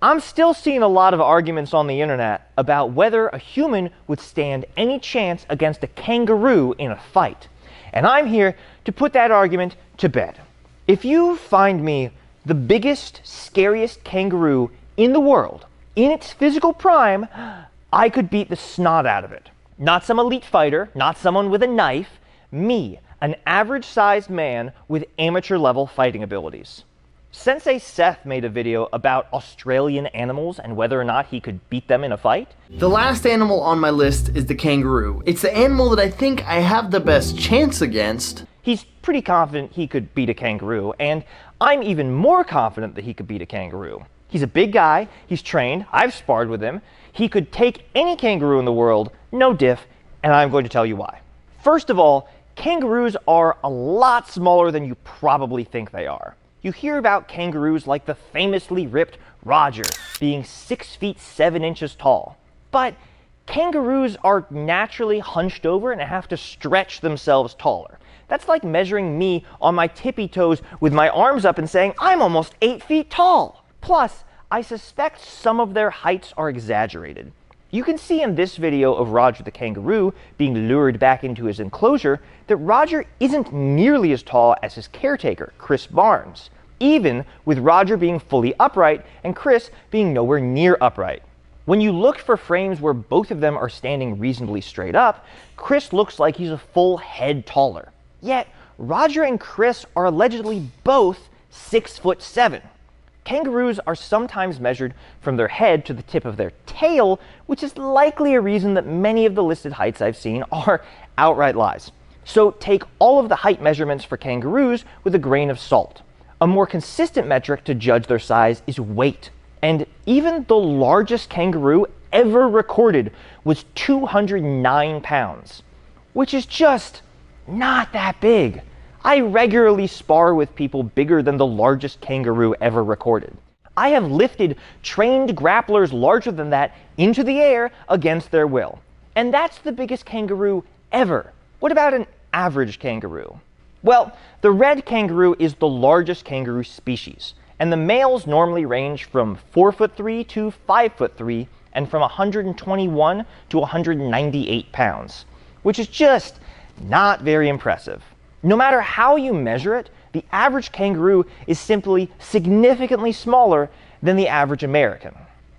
I'm still seeing a lot of arguments on the internet about whether a human would stand any chance against a kangaroo in a fight. And I'm here to put that argument to bed. If you find me the biggest, scariest kangaroo in the world, in its physical prime, I could beat the snot out of it. Not some elite fighter, not someone with a knife, me, an average-sized man with amateur-level fighting abilities. Sensei Seth made a video about Australian animals and whether or not he could beat them in a fight. The last animal on my list is the kangaroo. It's the animal that I think I have the best chance against. He's pretty confident he could beat a kangaroo, and I'm even more confident that he could beat a kangaroo. He's a big guy, he's trained, I've sparred with him. He could take any kangaroo in the world, no diff, and I'm going to tell you why. First of all, kangaroos are a lot smaller than you probably think they are. You hear about kangaroos like the famously ripped Roger being 6 feet 7 inches tall. But kangaroos are naturally hunched over and have to stretch themselves taller. That's like measuring me on my tippy toes with my arms up and saying, I'm almost 8 feet tall. Plus, I suspect some of their heights are exaggerated. You can see in this video of Roger the kangaroo being lured back into his enclosure that Roger isn't nearly as tall as his caretaker, Chris Barnes, even with Roger being fully upright and Chris being nowhere near upright. When you look for frames where both of them are standing reasonably straight up, Chris looks like he's a full head taller. Yet, Roger and Chris are allegedly both 6'7". Kangaroos are sometimes measured from their head to the tip of their tail, which is likely a reason that many of the listed heights I've seen are outright lies. So take all of the height measurements for kangaroos with a grain of salt. A more consistent metric to judge their size is weight. And even the largest kangaroo ever recorded was 209 pounds, which is just not that big. I regularly spar with people bigger than the largest kangaroo ever recorded. I have lifted trained grapplers larger than that into the air against their will. And that's the biggest kangaroo ever. What about an average kangaroo? Well, the red kangaroo is the largest kangaroo species, and the males normally range from 4'3" to 5'3" and from 121 to 198 pounds, which is just not very impressive. No matter how you measure it, the average kangaroo is simply significantly smaller than the average American.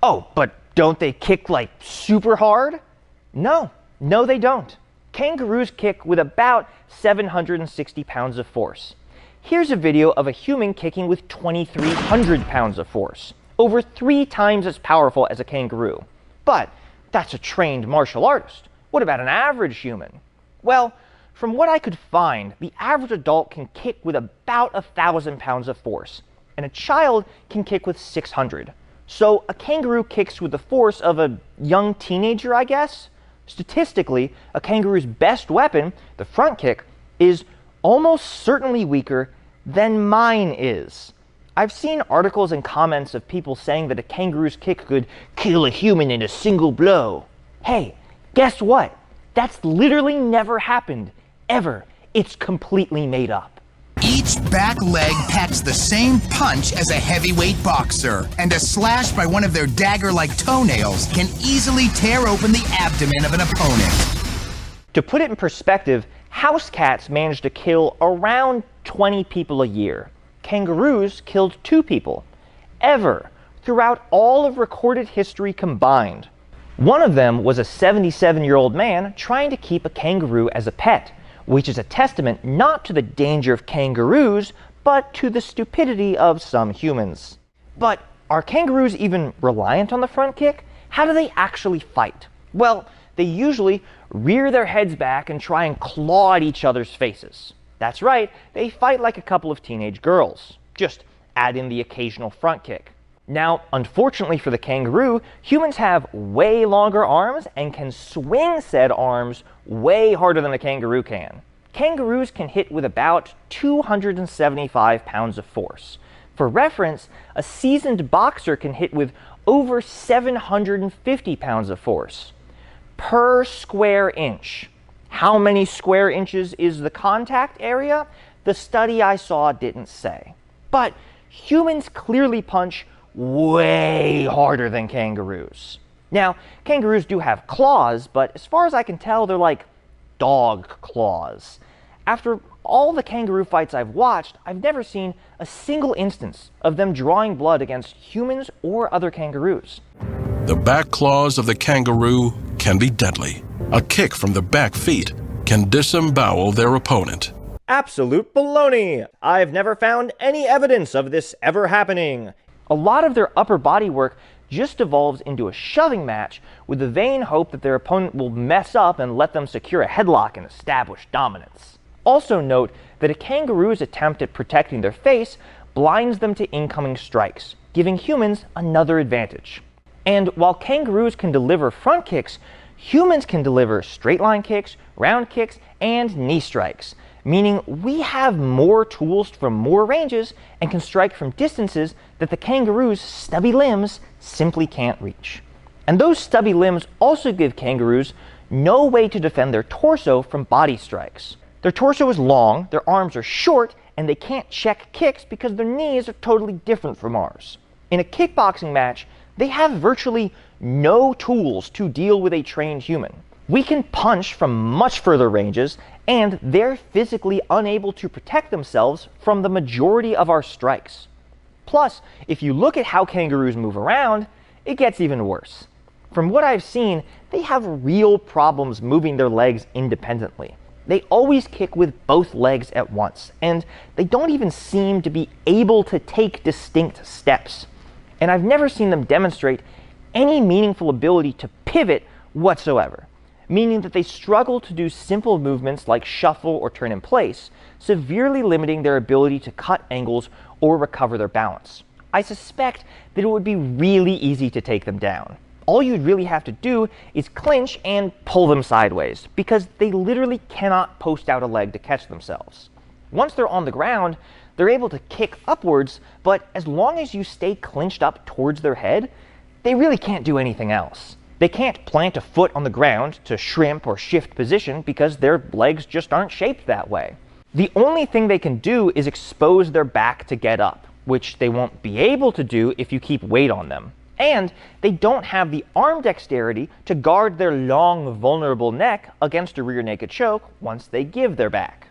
Oh, but don't they kick like super hard? No, they don't. Kangaroos kick with about 760 pounds of force. Here's a video of a human kicking with 2,300 pounds of force, over 3 times as powerful as a kangaroo. But that's a trained martial artist. What about an average human? Well, from what I could find, the average adult can kick with about 1,000 pounds of force, and a child can kick with 600. So a kangaroo kicks with the force of a young teenager, I guess? Statistically, a kangaroo's best weapon, the front kick, is almost certainly weaker than mine is. I've seen articles and comments of people saying that a kangaroo's kick could kill a human in a single blow. Hey, guess what? That's literally never happened. Ever. It's completely made up. Each back leg packs the same punch as a heavyweight boxer, and a slash by one of their dagger-like toenails can easily tear open the abdomen of an opponent. To put it in perspective, house cats manage to kill around 20 people a year. Kangaroos killed 2 people. Ever. Throughout all of recorded history combined. One of them was a 77-year-old man trying to keep a kangaroo as a pet, which is a testament not to the danger of kangaroos, but to the stupidity of some humans. But are kangaroos even reliant on the front kick? How do they actually fight? Well, they usually rear their heads back and try and claw at each other's faces. That's right, they fight like a couple of teenage girls. Just add in the occasional front kick. Now, unfortunately for the kangaroo, humans have way longer arms and can swing said arms way harder than a kangaroo can. Kangaroos can hit with about 275 pounds of force. For reference, a seasoned boxer can hit with over 750 pounds of force per square inch. How many square inches is the contact area? The study I saw didn't say. But humans clearly punch way harder than kangaroos. Now, kangaroos do have claws, but as far as I can tell, they're like dog claws. After all the kangaroo fights I've watched, I've never seen a single instance of them drawing blood against humans or other kangaroos. The back claws of the kangaroo can be deadly. A kick from the back feet can disembowel their opponent. Absolute baloney! I've never found any evidence of this ever happening. A lot of their upper body work just devolves into a shoving match with the vain hope that their opponent will mess up and let them secure a headlock and establish dominance. Also note that a kangaroo's attempt at protecting their face blinds them to incoming strikes, giving humans another advantage. And while kangaroos can deliver front kicks, humans can deliver straight line kicks, round kicks, and knee strikes, meaning we have more tools from more ranges and can strike from distances that the kangaroo's stubby limbs simply can't reach. And those stubby limbs also give kangaroos no way to defend their torso from body strikes. Their torso is long, their arms are short, and they can't check kicks because their knees are totally different from ours. In a kickboxing match, they have virtually no tools to deal with a trained human. We can punch from much further ranges, and they're physically unable to protect themselves from the majority of our strikes. Plus, if you look at how kangaroos move around, it gets even worse. From what I've seen, they have real problems moving their legs independently. They always kick with both legs at once, and they don't even seem to be able to take distinct steps. And I've never seen them demonstrate any meaningful ability to pivot whatsoever, meaning that they struggle to do simple movements like shuffle or turn in place, severely limiting their ability to cut angles or recover their balance. I suspect that it would be really easy to take them down. All you'd really have to do is clinch and pull them sideways, because they literally cannot post out a leg to catch themselves. Once they're on the ground, they're able to kick upwards, but as long as you stay clinched up towards their head, they really can't do anything else. They can't plant a foot on the ground to shrimp or shift position because their legs just aren't shaped that way. The only thing they can do is expose their back to get up, which they won't be able to do if you keep weight on them. And they don't have the arm dexterity to guard their long, vulnerable neck against a rear naked choke once they give their back.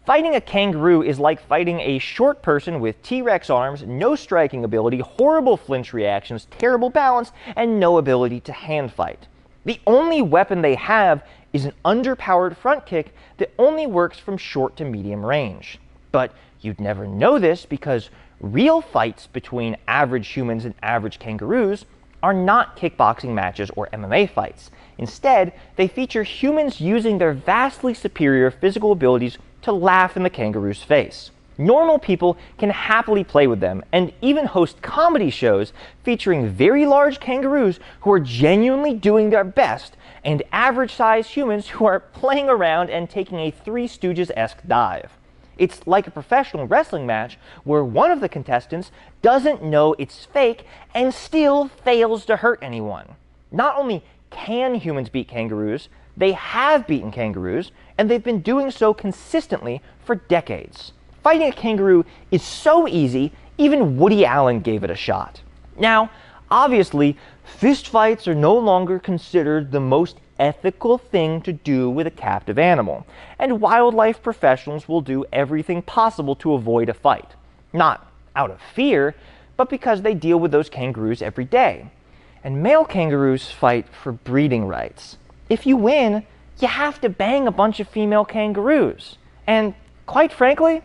Fighting a kangaroo is like fighting a short person with T-Rex arms, no striking ability, horrible flinch reactions, terrible balance, and no ability to hand fight. The only weapon they have is an underpowered front kick that only works from short to medium range. But you'd never know this because real fights between average humans and average kangaroos are not kickboxing matches or MMA fights. Instead, they feature humans using their vastly superior physical abilities to laugh in the kangaroo's face. Normal people can happily play with them and even host comedy shows featuring very large kangaroos who are genuinely doing their best and average-sized humans who are playing around and taking a Three Stooges-esque dive. It's like a professional wrestling match where one of the contestants doesn't know it's fake and still fails to hurt anyone. Not only can humans beat kangaroos, they have beaten kangaroos, and they've been doing so consistently for decades. Fighting a kangaroo is so easy, even Woody Allen gave it a shot. Now, obviously, fistfights are no longer considered the most ethical thing to do with a captive animal, and wildlife professionals will do everything possible to avoid a fight. Not out of fear, but because they deal with those kangaroos every day. And male kangaroos fight for breeding rights. If you win, you have to bang a bunch of female kangaroos. And quite frankly,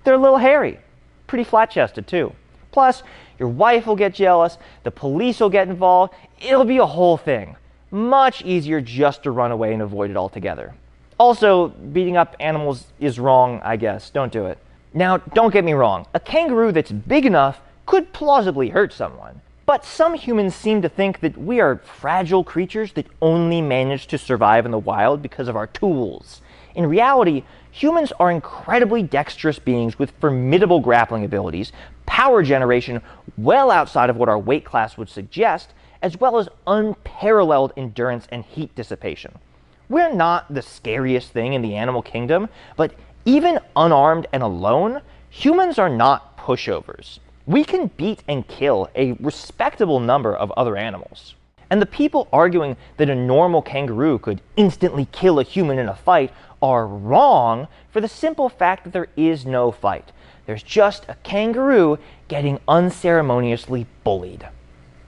they're a little hairy. Pretty flat-chested too. Plus, your wife will get jealous, the police will get involved, it'll be a whole thing. Much easier just to run away and avoid it altogether. Also, beating up animals is wrong, I guess. Don't do it. Now, don't get me wrong. A kangaroo that's big enough could plausibly hurt someone. But some humans seem to think that we are fragile creatures that only manage to survive in the wild because of our tools. In reality, humans are incredibly dexterous beings with formidable grappling abilities, power generation well outside of what our weight class would suggest, as well as unparalleled endurance and heat dissipation. We're not the scariest thing in the animal kingdom, but even unarmed and alone, humans are not pushovers. We can beat and kill a respectable number of other animals. And the people arguing that a normal kangaroo could instantly kill a human in a fight are wrong for the simple fact that there is no fight. There's just a kangaroo getting unceremoniously bullied.